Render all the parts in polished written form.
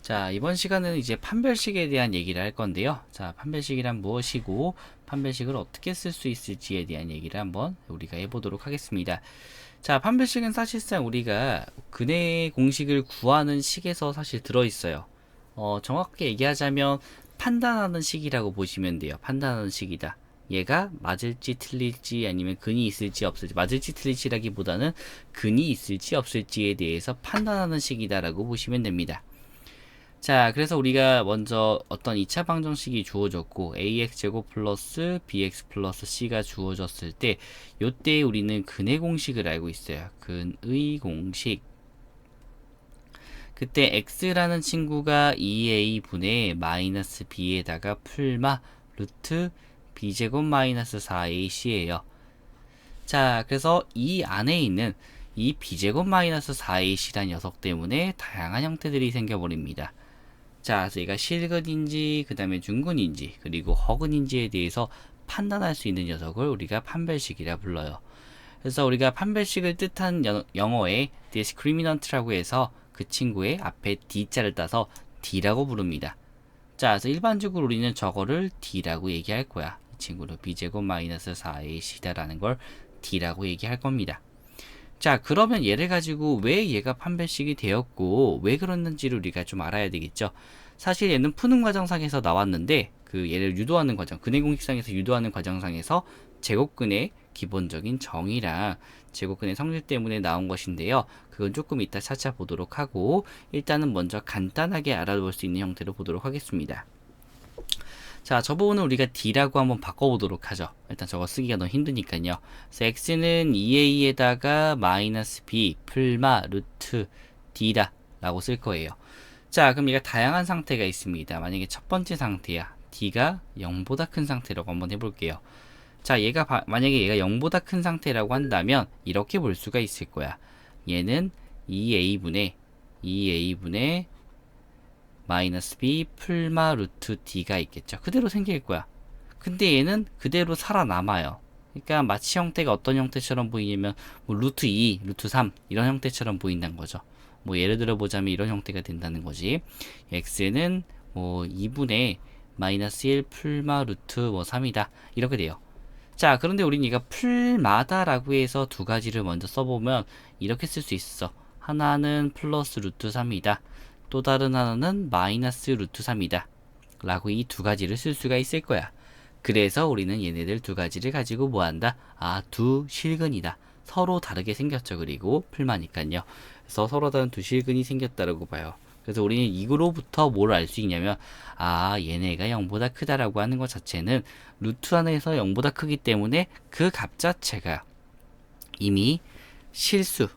자, 이번 시간은 이제 판별식에 대한 얘기를 할 건데요. 자, 판별식이란 무엇이고, 판별식을 어떻게 쓸 수 있을지에 대한 얘기를 한번 우리가 해보도록 하겠습니다. 자, 판별식은 사실상 우리가 근해 공식을 구하는 식에서 사실 들어있어요. 정확하게 얘기하자면 판단하는 식이라고 보시면 돼요. 판단하는 식이다. 얘가 맞을지 틀릴지 아니면 근이 있을지 없을지, 맞을지 틀릴지라기보다는 근이 있을지 없을지에 대해서 판단하는 식이다라고 보시면 됩니다. 자, 그래서 우리가 먼저 어떤 2차 방정식이 주어졌고 ax제곱 플러스 bx 플러스 c가 주어졌을 때 요때 우리는 근의 공식을 알고 있어요. 근의 공식. 그때 x라는 친구가 2a분의 마이너스 b에다가 풀마 루트 b제곱 마이너스 4ac예요. 자, 그래서 이 안에 있는 이 b제곱 마이너스 4ac란 녀석 때문에 다양한 형태들이 생겨버립니다. 자, 그래서 얘가 실근인지, 그 다음에 중근인지, 그리고 허근인지에 대해서 판단할 수 있는 녀석을 우리가 판별식이라 불러요. 그래서 우리가 판별식을 뜻한 영어에 discriminant라고 해서 그 친구의 앞에 D자를 따서 D라고 부릅니다. 자, 그래서 일반적으로 우리는 저거를 D라고 얘기할 거야. 이 친구를 B제곱 마이너스 4AC다라는 걸 D라고 얘기할 겁니다. 자, 그러면 얘를 가지고 왜 얘가 판별식이 되었고 왜 그랬는지를 우리가 좀 알아야 되겠죠. 사실 얘는 푸는 과정상에서 나왔는데 그 얘를 유도하는 과정, 근해 공식상에서 유도하는 과정상에서 제곱근의 기본적인 정의랑 제곱근의 성질 때문에 나온 것인데요. 그건 조금 이따 찾아보도록 하고 일단은 먼저 간단하게 알아볼 수 있는 형태로 보도록 하겠습니다. 자, 저 부분은 우리가 D라고 한번 바꿔보도록 하죠. 일단 저거 쓰기가 너무 힘드니까요. 그래서 X는 2A에다가 마이너스 B 풀마 루트 D다 라고 쓸 거예요. 자, 그럼 얘가 다양한 상태가 있습니다. 만약에 첫 번째 상태야. D가 0보다 큰 상태라고 한번 해볼게요. 자, 만약에 얘가 0보다 큰 상태라고 한다면 이렇게 볼 수가 있을 거야. 얘는 2A분의 마이너스 b 풀마 루트 d가 있겠죠. 그대로 생길 거야. 근데 얘는 그대로 살아남아요. 그러니까 마치 형태가 어떤 형태처럼 보이냐면 뭐 루트 2, 루트 3 이런 형태처럼 보인다는 거죠. 뭐 예를 들어 보자면 이런 형태가 된다는 거지. x는 뭐 2분의 마이너스 1 풀마 루트 뭐 3이다. 이렇게 돼요. 자, 그런데 우린 얘가 풀마다라고 해서 두 가지를 먼저 써보면 이렇게 쓸 수 있어. 하나는 플러스 루트 3이다. 또 다른 하나는 마이너스 루트 3이다. 라고 이 두 가지를 쓸 수가 있을 거야. 그래서 우리는 얘네들 두 가지를 가지고 뭐 한다? 아, 두 실근이다. 서로 다르게 생겼죠. 그리고 풀마니까요. 그래서 서로 다른 두 실근이 생겼다라고 봐요. 그래서 우리는 이거로부터 뭘 알 수 있냐면 아, 얘네가 0보다 크다라고 하는 것 자체는 루트 안에서 0보다 크기 때문에 그 값 자체가 이미 실수,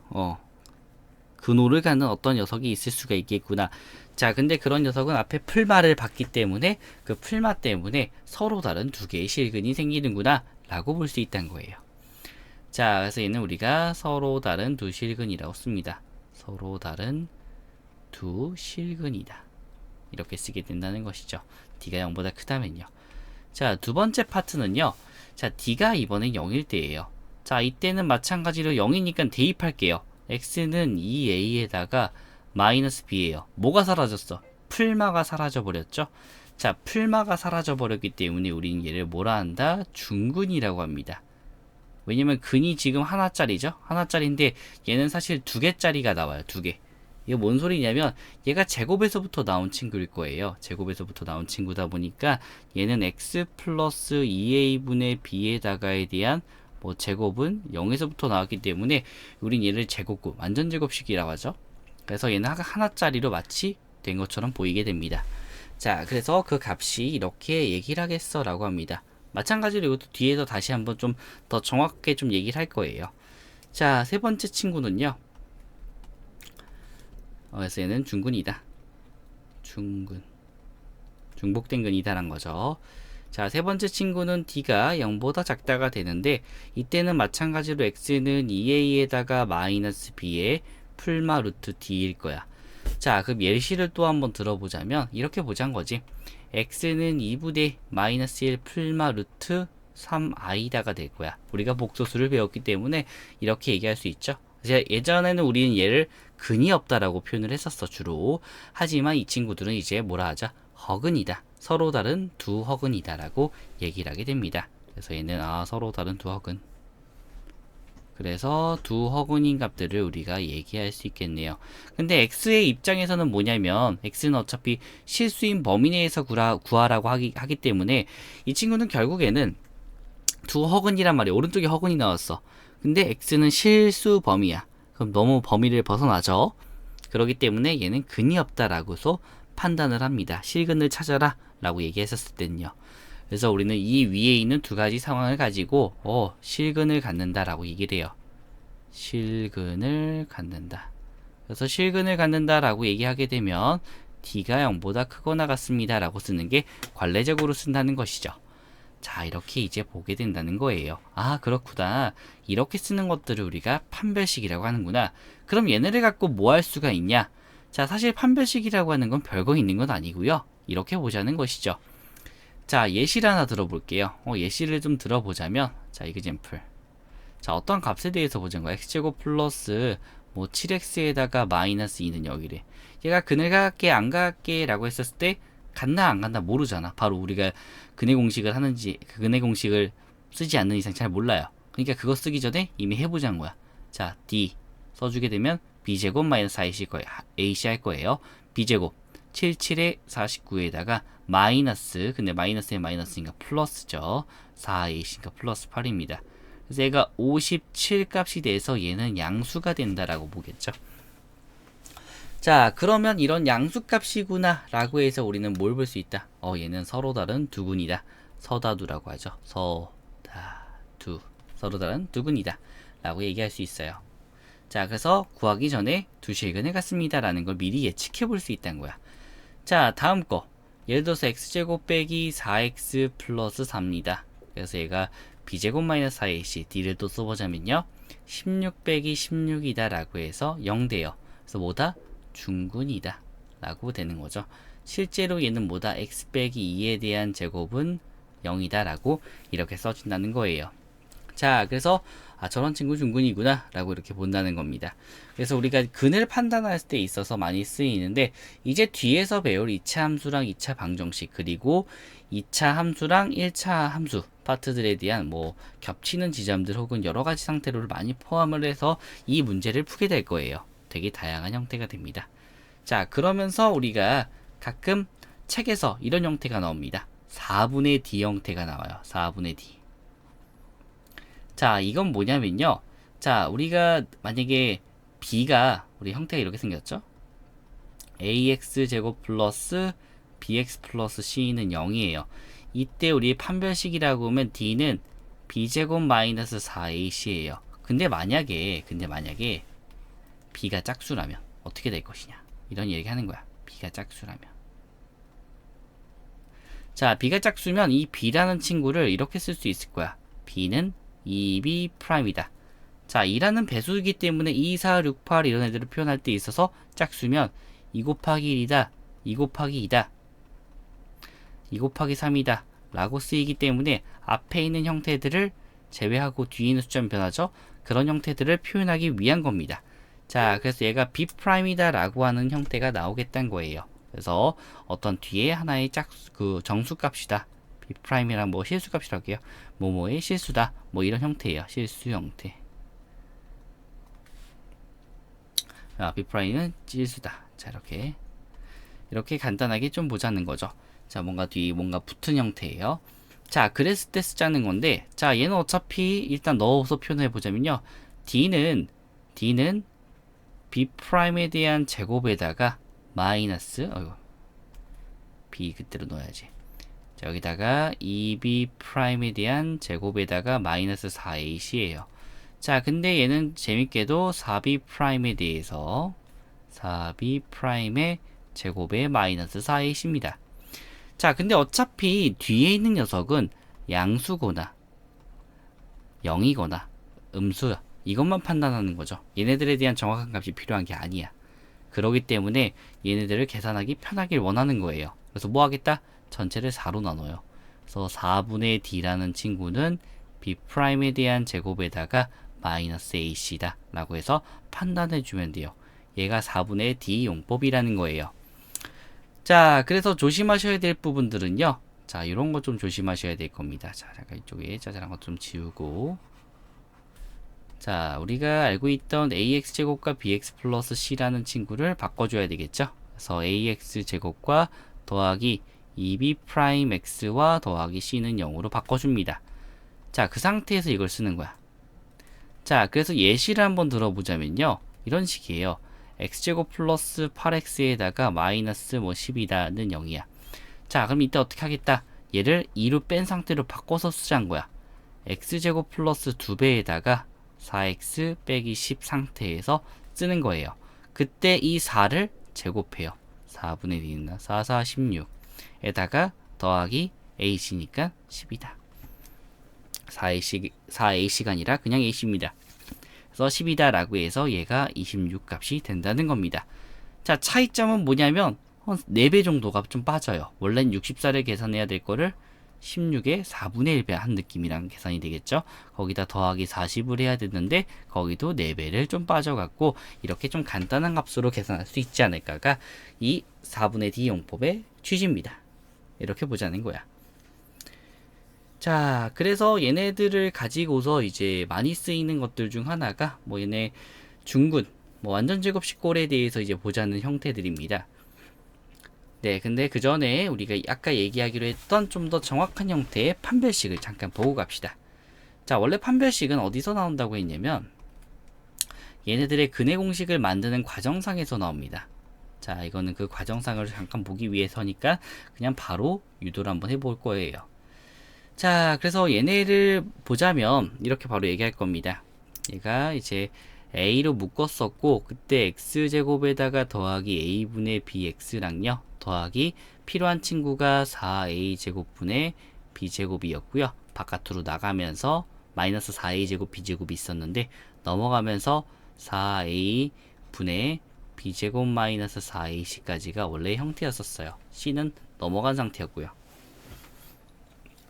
근호를 가는 어떤 녀석이 있을 수가 있겠구나. 자, 근데 그런 녀석은 앞에 풀마를 받기 때문에 그 풀마 때문에 서로 다른 두 개의 실근이 생기는구나 라고 볼 수 있다는 거예요. 자, 그래서 얘는 우리가 서로 다른 두 실근이라고 씁니다. 서로 다른 두 실근이다. 이렇게 쓰게 된다는 것이죠. D가 0보다 크다면요. 자, 두 번째 파트는요. 자, D가 이번엔 0일 때예요. 자, 이때는 마찬가지로 0이니까 대입할게요. X는 2A에다가 마이너스 B예요. 뭐가 사라졌어? 풀마가 사라져 버렸죠? 자, 풀마가 사라져 버렸기 때문에 우리는 얘를 뭐라 한다? 중근이라고 합니다. 왜냐면 근이 지금 하나짜리죠? 하나짜리인데 얘는 사실 두 개짜리가 나와요. 두 개. 이게 뭔 소리냐면 얘가 제곱에서부터 나온 친구일 거예요. 제곱에서부터 나온 친구다 보니까 얘는 x 플러스 2a분의 b에다가에 대한 뭐 제곱은 0에서부터 나왔기 때문에 우린 얘를 제곱구, 완전 제곱식이라고 하죠. 그래서 얘는 하나짜리로 마치 된 것처럼 보이게 됩니다. 자, 그래서 그 값이 이렇게 얘기를 하겠어 라고 합니다. 마찬가지로 이것도 뒤에서 다시 한번 좀 더 정확하게 좀 얘기를 할 거예요. 자, 세 번째 친구는요. 그래서 얘는 중근이다. 중근. 중복된 근이다란 거죠. 자, 세 번째 친구는 D가 0보다 작다가 되는데 이때는 마찬가지로 X는 2A에다가 마이너스 B의 풀마 루트 D일 거야. 자, 그럼 예시를 또 한번 들어보자면 이렇게 보자는 거지. X는 2분의 마이너스 1 풀마 루트 3i다가 될 거야. 우리가 복소수를 배웠기 때문에 이렇게 얘기할 수 있죠. 예전에는 우리는 얘를 근이 없다라고 표현을 했었어 주로. 하지만 이 친구들은 이제 뭐라 하자? 허근이다. 서로 다른 두 허근이다라고 얘기를 하게 됩니다. 그래서 얘는 서로 다른 두 허근. 그래서 두 허근인 값들을 우리가 얘기할 수 있겠네요. 근데 x의 입장에서는 뭐냐면 x는 어차피 실수인 범위 내에서 구하라고 하기 때문에 이 친구는 결국에는 두 허근이란 말이야. 오른쪽에 허근이 나왔어. 근데 x는 실수 범위야. 그럼 너무 범위를 벗어나죠. 그렇기 때문에 얘는 근이 없다라고서 판단을 합니다. 실근을 찾아라 라고 얘기했었을 때는요. 그래서 우리는 이 위에 있는 두 가지 상황을 가지고 실근을 갖는다 라고 얘기를 해요. 실근을 갖는다. 그래서 실근을 갖는다 라고 얘기하게 되면 d가 0보다 크거나 같습니다 라고 쓰는 게 관례적으로 쓴다는 것이죠. 자, 이렇게 이제 보게 된다는 거예요. 그렇구나. 이렇게 쓰는 것들을 우리가 판별식이라고 하는구나. 그럼 얘네를 갖고 뭐 할 수가 있냐? 자, 사실 판별식이라고 하는 건 별거 있는 건 아니고요. 이렇게 보자는 것이죠. 자, 예시를 하나 들어볼게요. 예시를 좀 들어보자면, 자, 이그젬플. 자, 어떤 값에 대해서 보자는 거야. x제곱 플러스 7x에다가 마이너스 2는 여기래. 얘가 근을 갖게 안 갖게 라고 했었을 때 갔나 안 갔나 모르잖아. 바로 우리가 근의 공식을 하는지 근의 공식을 쓰지 않는 이상 잘 몰라요. 그러니까 그거 쓰기 전에 이미 해보자는 거야. 자, d 써주게 되면 b제곱 마이너스 4ac 할 거예요. b제곱 77에 49에다가 마이너스, 근데 마이너스에 마이너스니까 플러스죠. 4ac니까 플러스 8입니다. 그래서 얘가 57 값이 돼서 얘는 양수가 된다라고 보겠죠. 자, 그러면 이런 양수값이구나 라고 해서 우리는 뭘 볼 수 있다? 얘는 서로 다른 두근이다. 서다두라고 하죠. 서다두. 서로 다른 두근이다 라고 얘기할 수 있어요. 자, 그래서 구하기 전에 두 실근을 갖습니다 라는 걸 미리 예측해 볼 수 있다는 거야. 자, 다음 거. 예를 들어서 x제곱 빼기 4x 플러스 4입니다. 그래서 얘가 b제곱 마이너스 4ac d를 또 써보자면요. 16 빼기 16이다 라고 해서 0돼요. 그래서 뭐다? 중근이다 라고 되는 거죠. 실제로 얘는 뭐다? x 빼기 2에 대한 제곱은 0이다 라고 이렇게 써준다는 거예요. 자, 그래서 저런 친구 중근이구나 라고 이렇게 본다는 겁니다. 그래서 우리가 근을 판단할 때 있어서 많이 쓰이는데, 이제 뒤에서 배울 2차 함수랑 2차 방정식, 그리고 2차 함수랑 1차 함수 파트들에 대한 겹치는 지점들 혹은 여러가지 상태를 많이 포함을 해서 이 문제를 풀게 될 거예요. 되게 다양한 형태가 됩니다. 자, 그러면서 우리가 가끔 책에서 이런 형태가 나옵니다. 4분의 d 형태가 나와요. 4분의 d. 자, 이건 뭐냐면요. 자, 우리가 만약에 b가 우리 형태가 이렇게 생겼죠. ax 제곱 플러스 bx 플러스 c는 0이에요. 이때 우리 판별식이라고 하면 d는 b제곱 마이너스 4ac예요. 근데 만약에 b가 짝수라면 어떻게 될 것이냐, 이런 얘기 하는 거야. b가 짝수라면. 자, b가 짝수면 이 b라는 친구를 이렇게 쓸 수 있을 거야. b는 2b 프라임이다. 자, 2라는 배수이기 때문에 2, 4, 6, 8 이런 애들을 표현할 때 있어서 짝수면 2 곱하기 1이다, 2 곱하기 2다, 2 곱하기 3이다 라고 쓰이기 때문에 앞에 있는 형태들을 제외하고 뒤에 있는 숫자는 변하죠. 그런 형태들을 표현하기 위한 겁니다. 자, 그래서 얘가 b'이다 라고 하는 형태가 나오겠다는 거예요. 그래서 어떤 뒤에 하나의 정수값이다. b'이랑 실수값이라고 해요. 뭐뭐의 실수다. 이런 형태예요. 실수 형태. b'는 실수다. 자, 이렇게 간단하게 좀 보자는 거죠. 자, 뭔가 붙은 형태예요. 자, 그랬을 때 쓰자는 건데, 자, 얘는 어차피 일단 넣어서 표현해 보자면요. d는 b'에 대한 제곱에다가 마이너스, b 그대로 넣어야지. 자, 여기다가 2b'에 대한 제곱에다가 마이너스 4ac예요. 자, 근데 얘는 재밌게도 4b'에 대해서 4b'의 제곱에 마이너스 4ac입니다. 자, 근데 어차피 뒤에 있는 녀석은 양수거나 0이거나 음수야. 이것만 판단하는 거죠. 얘네들에 대한 정확한 값이 필요한 게 아니야. 그렇기 때문에 얘네들을 계산하기 편하길 원하는 거예요. 그래서 뭐 하겠다? 전체를 4로 나눠요. 그래서 4분의 d라는 친구는 b'에 대한 제곱에다가 마이너스 ac다 라고 해서 판단해 주면 돼요. 얘가 4분의 d 용법이라는 거예요. 자, 그래서 조심하셔야 될 부분들은요. 자, 이런 거 좀 조심하셔야 될 겁니다. 자, 잠깐 이쪽에 짜잘한 것 좀 지우고. 자, 우리가 알고 있던 ax제곱과 bx 플러스 c라는 친구를 바꿔줘야 되겠죠. 그래서 ax제곱과 더하기 2b'x와 더하기 c는 0으로 바꿔줍니다. 자, 그 상태에서 이걸 쓰는 거야. 자, 그래서 예시를 한번 들어보자면요. 이런 식이에요. x제곱 플러스 8x에다가 마이너스 뭐 10이다는 0이야. 자, 그럼 이때 어떻게 하겠다? 얘를 2로 뺀 상태로 바꿔서 쓰자는 거야. x제곱 플러스 2배에다가 4x 빼기 10 상태에서 쓰는 거예요. 그때 이 4를 제곱해요. 4분의 1이나 4, 4, 16 에다가 더하기 ac니까 10이다. 4ac가 아니라 그냥 ac입니다. 그래서 10이다 라고 해서 얘가 26 값이 된다는 겁니다. 자, 차이점은 뭐냐면 4배 정도가 좀 빠져요. 원래는 64를 계산해야 될 거를 16에 4분의 1배 한 느낌이랑 계산이 되겠죠. 거기다 더하기 40을 해야 되는데 거기도 4배를 좀 빠져갖고 이렇게 좀 간단한 값으로 계산할 수 있지 않을까가 이 4분의 d 용법의 취지입니다. 이렇게 보자는 거야. 자, 그래서 얘네들을 가지고서 이제 많이 쓰이는 것들 중 하나가 뭐 얘네 중군, 뭐 완전제곱식꼴에 대해서 이제 보자는 형태들입니다. 네, 근데 그 전에 우리가 아까 얘기하기로 했던 좀 더 정확한 형태의 판별식을 잠깐 보고 갑시다. 자, 원래 판별식은 어디서 나온다고 했냐면 얘네들의 근해 공식을 만드는 과정상에서 나옵니다. 자, 이거는 그 과정상을 잠깐 보기 위해서니까 그냥 바로 유도를 한번 해볼 거예요. 자, 그래서 얘네를 보자면 이렇게 바로 얘기할 겁니다. 얘가 이제 a로 묶었었고 그때 x제곱에다가 더하기 a분의 bx랑요 더하기 필요한 친구가 4a제곱분의 b제곱이었고요. 바깥으로 나가면서 마이너스 4a제곱 b제곱이 있었는데 넘어가면서 4a분의 b제곱 마이너스 4ac까지가 원래 형태였었어요. c는 넘어간 상태였고요.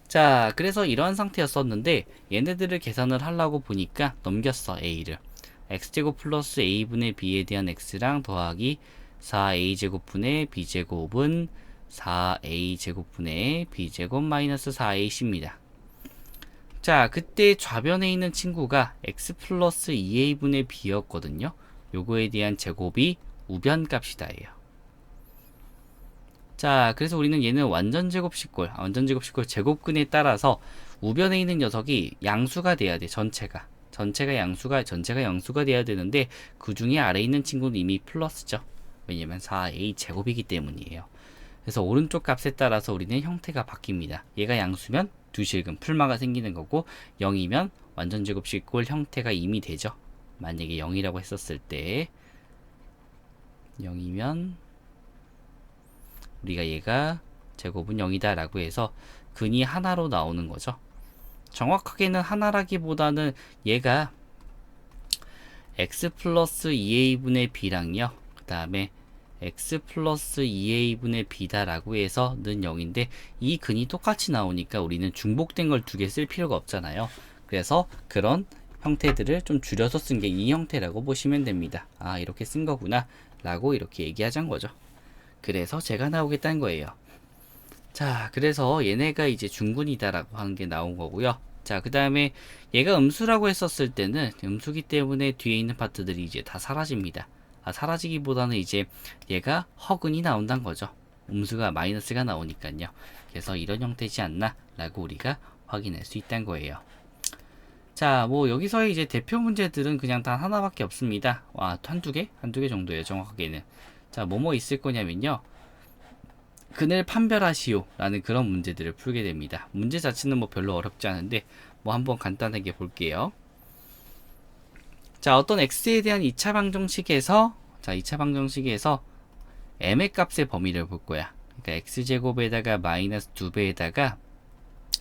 자, 그래서 이러한 상태였었는데 얘네들을 계산을 하려고 보니까 넘겼어. a를 x제곱 플러스 a분의 b에 대한 x랑 더하기 4a제곱분의 b제곱은 4a제곱분의 b제곱 마이너스 4ac입니다. 자, 그때 좌변에 있는 친구가 x 플러스 2a분의 b였거든요. 요거에 대한 제곱이 우변값이다예요. 자, 그래서 우리는 얘는 완전제곱식꼴 제곱근에 따라서 우변에 있는 녀석이 양수가 돼야 돼. 전체가 양수가 돼야 되는데 그 중에 아래에 있는 친구는 이미 플러스죠. 왜냐면 4a 제곱이기 때문이에요. 그래서 오른쪽 값에 따라서 우리는 형태가 바뀝니다. 얘가 양수면 두실금 풀마가 생기는 거고 0이면 완전제곱식꼴 형태가 이미 되죠. 만약에 0이라고 했었을 때 0이면 우리가 얘가 제곱은 0이다 라고 해서 근이 하나로 나오는 거죠. 정확하게는 하나라기보다는 얘가 x 플러스 2a분의 b랑요 그 다음에 x 플러스 2a분의 b다 라고 해서 는 0인데 이 근이 똑같이 나오니까 우리는 중복된 걸 두 개 쓸 필요가 없잖아요. 그래서 그런 형태들을 좀 줄여서 쓴 게 이 형태라고 보시면 됩니다. 아, 이렇게 쓴 거구나 라고 이렇게 얘기하자는 거죠. 그래서 제가 나오겠다는 거예요. 자, 그래서 얘네가 이제 중군이다 라고 하는 게 나온 거고요. 자, 그 다음에 얘가 음수라고 했었을 때는 음수기 때문에 뒤에 있는 파트들이 이제 다 사라집니다. 사라지기보다는 이제 얘가 허근이 나온다는 거죠. 음수가 마이너스가 나오니까요. 그래서 이런 형태지 않나 라고 우리가 확인할 수 있다는 거예요. 자, 뭐 여기서의 이제 대표 문제들은 그냥 단 하나밖에 없습니다. 한두 개 정도예요. 정확하게는. 자, 뭐뭐 있을 거냐면요. 근을 판별하시오 라는 그런 문제들을 풀게 됩니다. 문제 자체는 뭐 별로 어렵지 않은데 뭐 한번 간단하게 볼게요. 자, 어떤 x에 대한 2차 방정식에서 m의 값의 범위를 볼 거야. 그러니까 x제곱에다가 마이너스 2배에다가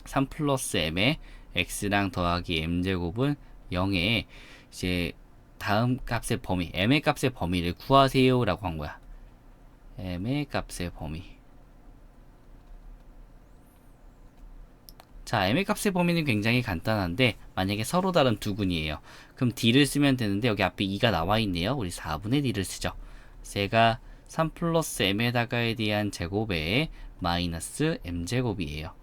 3 플러스 m의 x랑 더하기 m제곱은 0에 이제 다음 값의 범위, m의 값의 범위를 구하세요 라고 한 거야. m의 값의 범위. 자, m의 값의 범위는 굉장히 간단한데 만약에 서로 다른 두 군이에요. 그럼 d를 쓰면 되는데 여기 앞에 2가 나와 있네요. 우리 4분의 d를 쓰죠. 제가 3 플러스 m에다가에 대한 제곱에 마이너스 m제곱이에요.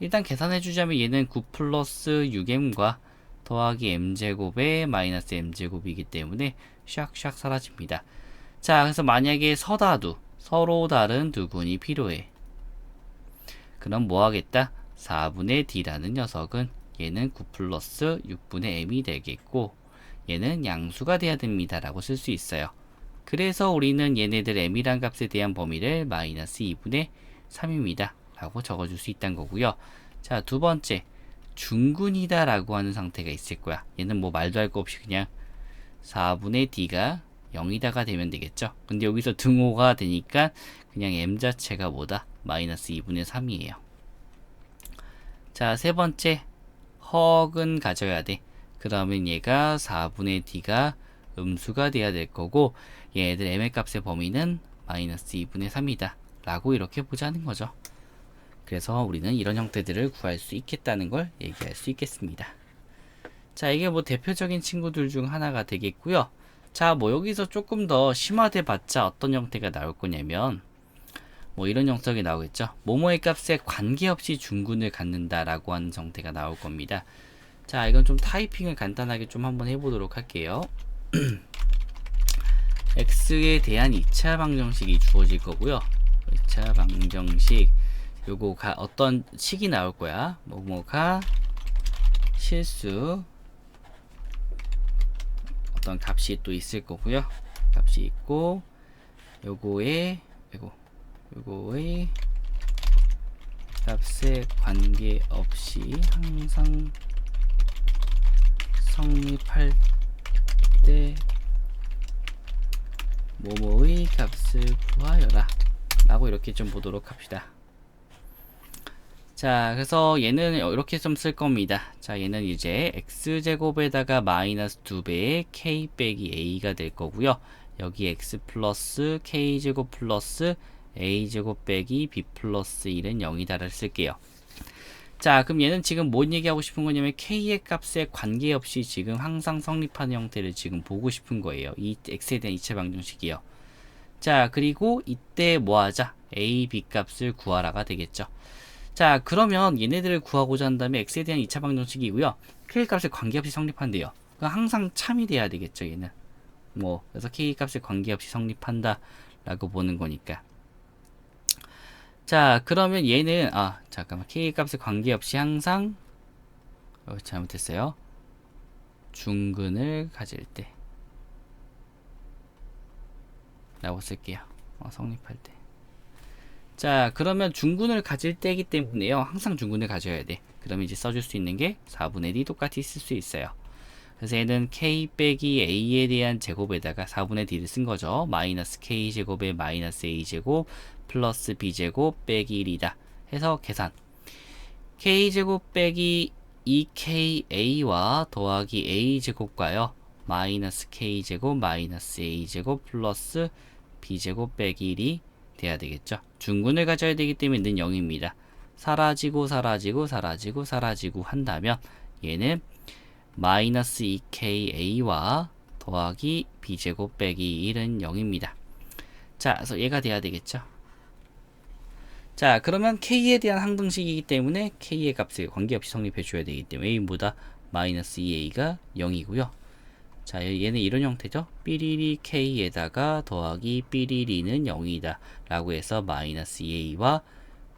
일단 계산해 주자면 얘는 9 플러스 6m과 더하기 m제곱에 마이너스 m제곱이기 때문에 샥샥 사라집니다. 자, 그래서 만약에 서로 다른 두 군이 필요해. 그럼 뭐 하겠다? 4분의 d라는 녀석은 얘는 9 플러스 6분의 m이 되겠고 얘는 양수가 돼야 됩니다 라고 쓸 수 있어요. 그래서 우리는 얘네들 m이란 값에 대한 범위를 마이너스 2분의 3입니다 라고 적어줄 수 있다는 거고요. 자, 두 번째 중군이다 라고 하는 상태가 있을 거야. 얘는 뭐 말도 할 거 없이 그냥 4분의 d가 0이다가 되면 되겠죠. 근데 여기서 등호가 되니까 그냥 m 자체가 뭐다? 마이너스 2분의 3이에요. 자, 세 번째 허근 가져야 돼. 그러면 얘가 4분의 d가 음수가 돼야 될 거고 얘네들 m의 값의 범위는 마이너스 2분의 3이다 라고 이렇게 보자는 거죠. 그래서 우리는 이런 형태들을 구할 수 있겠다는 걸 얘기할 수 있겠습니다. 자, 이게 뭐 대표적인 친구들 중 하나가 되겠고요. 자, 뭐 여기서 조금 더 심화돼 봤자 어떤 형태가 나올 거냐면 뭐 이런 형태가 나오겠죠. 뭐뭐의 값에 관계없이 중군을 갖는다 라고 하는 형태가 나올 겁니다. 자, 이건 좀 타이핑을 간단하게 좀 한번 해보도록 할게요. x에 대한 2차 방정식이 주어질 거고요. 2차 방정식 요거가 어떤 식이 나올 거야. 뭐뭐가 실수 어떤 값이 또 있을 거고요. 값이 있고 요거의 값에 관계없이 항상 성립할 때 뭐뭐의 값을 구하여라 라고 이렇게 좀 보도록 합시다. 자, 그래서 얘는 이렇게 좀 쓸 겁니다. 자, 얘는 이제 x제곱에다가 마이너스 2배의 k 빼기 a가 될 거고요. 여기 x 플러스 k제곱 플러스 a제곱 빼기 b 플러스 1은 0이다를 쓸게요. 자, 그럼 얘는 지금 뭔 얘기하고 싶은 거냐면 k의 값에 관계없이 지금 항상 성립하는 형태를 지금 보고 싶은 거예요. 이 x에 대한 2차 방정식이요. 자, 그리고 이때 뭐 하자? a, b 값을 구하라가 되겠죠. 자, 그러면 얘네들을 구하고자 한다면 x에 대한 2차 방정식이고요. k 값에 관계없이 성립한대요. 그러니까 항상 참이 돼야 되겠죠, 얘는. 뭐 그래서 k 값에 관계없이 성립한다 라고 보는 거니까. 자, 그러면 얘는 잠깐만, k 값에 관계없이 항상 잘못했어요. 중근을 가질 때 라고 쓸게요. 성립할 때. 자, 그러면 중근을 가질 때이기 때문에요. 항상 중근을 가져야 돼. 그러면 이제 써줄 수 있는 게 4분의 d 똑같이 쓸 수 있어요. 그래서 얘는 k 빼기 a에 대한 제곱에다가 4분의 d를 쓴 거죠. 마이너스 k 제곱에 마이너스 a 제곱 플러스 b 제곱 빼기 1이다 해서 계산. k 제곱 빼기 2ka와 더하기 a 제곱과요. 마이너스 k 제곱 마이너스 a 제곱 플러스 b 제곱 빼기 1이 돼야 되겠죠. 중근을 가져야 되기 때문에 는 0입니다. 사라지고 한다면 얘는 마이너스 2ka와 더하기 b제곱 빼기 1은 0입니다. 자, 그래서 얘가 돼야 되겠죠. 자, 그러면 k에 대한 항등식이기 때문에 k의 값에 관계없이 성립해 줘야 되기 때문에 a보다 마이너스 2a가 0이고요. 자, 얘는 이런 형태죠. 삐리리 k에다가 더하기 삐리리는 0이다 라고 해서 마이너스 2a와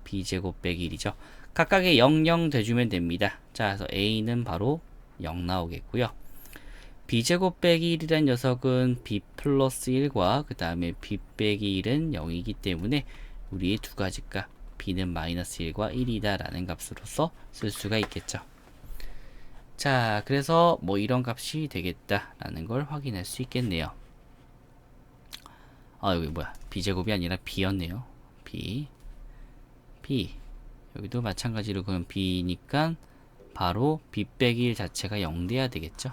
b제곱 빼기 1이죠. 각각의 0, 0 돼주면 됩니다. 자, 그래서 a는 바로 0 나오겠고요. b제곱 빼기 1이라는 녀석은 b 플러스 1과 그 다음에 b 빼기 1은 0이기 때문에 우리의 두 가지 값 b는 마이너스 1과 1이다 라는 값으로서 쓸 수가 있겠죠. 자, 그래서 뭐 이런 값이 되겠다 라는 걸 확인할 수 있겠네요. 여기 뭐야, b제곱이 아니라 b였네요. b 여기도 마찬가지로 그럼 b니까 바로 b 빼기 1 자체가 0 돼야 되겠죠.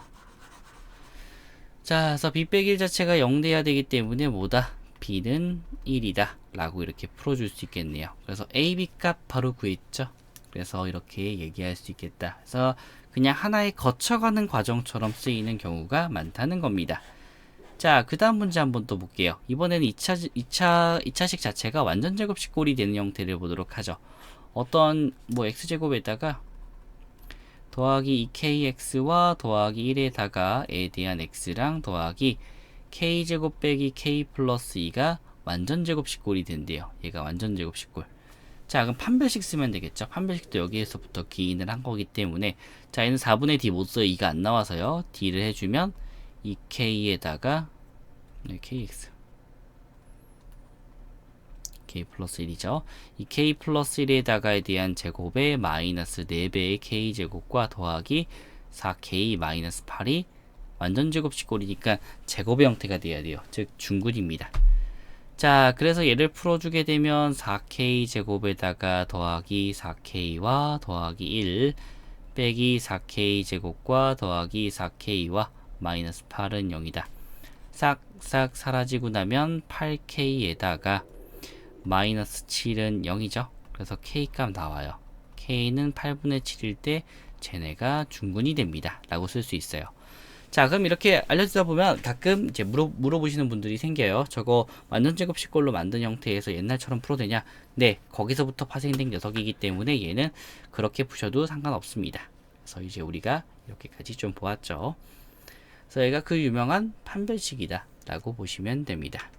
자, 그래서 b 빼기 1 자체가 0 돼야 되기 때문에 뭐다? b는 1이다 라고 이렇게 풀어줄 수 있겠네요. 그래서 a, b 값 바로 구했죠. 그래서 이렇게 얘기할 수 있겠다. 그래서 그냥 하나의 거쳐가는 과정처럼 쓰이는 경우가 많다는 겁니다. 자, 그 다음 문제 한번 또 볼게요. 이번에는 2차식 자체가 완전 제곱식꼴이 되는 형태를 보도록 하죠. 어떤 뭐 x제곱에다가 더하기 2kx와 더하기 1에다가 에 대한 x랑 더하기 k제곱 빼기 k 플러스 2가 완전 제곱식꼴이 된대요. 얘가 완전 제곱식꼴. 자, 그럼 판별식 쓰면 되겠죠. 판별식도 여기에서부터 기인을 한 거기 때문에, 자, 얘는 4분의 d 못 써요. 2가 안 나와서요. d를 해주면 2k에다가 kx k 플러스 1이죠. 이 k 플러스 1에다가에 대한 제곱에 마이너스 4배의 k 제곱과 더하기 4k 마이너스 8이 완전 제곱식꼴이니까 제곱의 형태가 돼야 돼요. 즉 중근입니다. 자, 그래서 얘를 풀어주게 되면 4k 제곱에다가 더하기 4k와 더하기 1 빼기 4k 제곱과 더하기 4k와 마이너스 8은 0이다. 싹싹 사라지고 나면 8k에다가 마이너스 7은 0이죠. 그래서 k값 나와요. k는 8분의 7일 때 쟤네가 중근이 됩니다. 라고 쓸 수 있어요. 자, 그럼 이렇게 알려주다 보면 가끔 이제 물어보시는 분들이 생겨요. 저거 완전 제곱식꼴로 만든 형태에서 옛날처럼 풀어도 되냐? 네, 거기서부터 파생된 녀석이기 때문에 얘는 그렇게 푸셔도 상관없습니다. 그래서 이제 우리가 이렇게까지 좀 보았죠. 그래서 얘가 그 유명한 판별식이다 라고 보시면 됩니다.